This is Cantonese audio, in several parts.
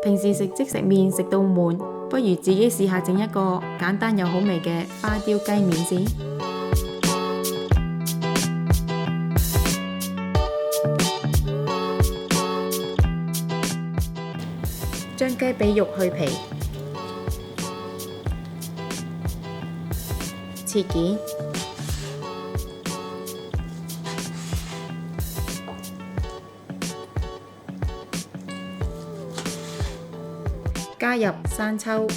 平時食即食麵食到悶，不如自己試下整一個簡單又好味嘅花雕雞麵先。將雞髀肉去皮，切件，加入生抽、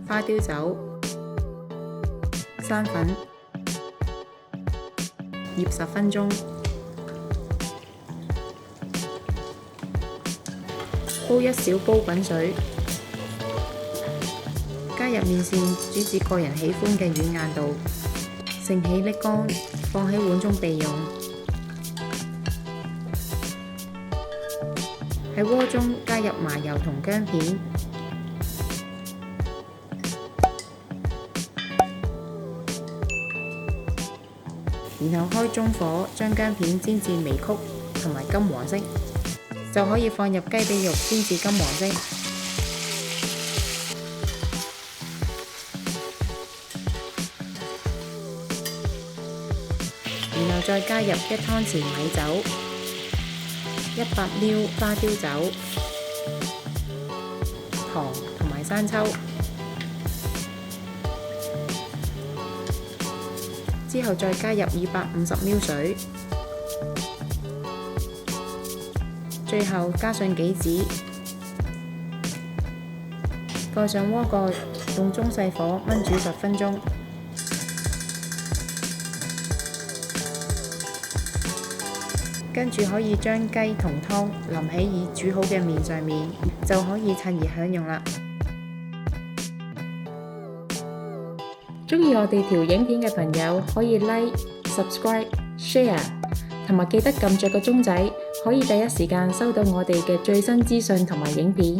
花雕酒、生粉，醃10分鐘。煲1小煲滾水，加入麵線，煮至個人喜歡嘅軟硬度，盛起瀝乾，放喺碗中備用。喺鍋中加入麻油同薑片，然後開中火將薑片煎至微曲同埋金黃色，就可以放入雞髀肉煎至金黃色，然後再加入1湯匙米酒、100ml 花雕酒、糖同埋生抽，之後再加入250 ml 水。最後加上杞子，蓋上鍋蓋，用中細火燜煮10分鐘。跟住可以將雞同湯淋喺已煮好嘅麵上面，就可以趁熱享用啦。鍾意我哋條影片嘅朋友可以 Like、Subscribe、Share， 同埋記得撳着個鐘仔，可以第一時間收到我哋嘅最新資訊同埋影片。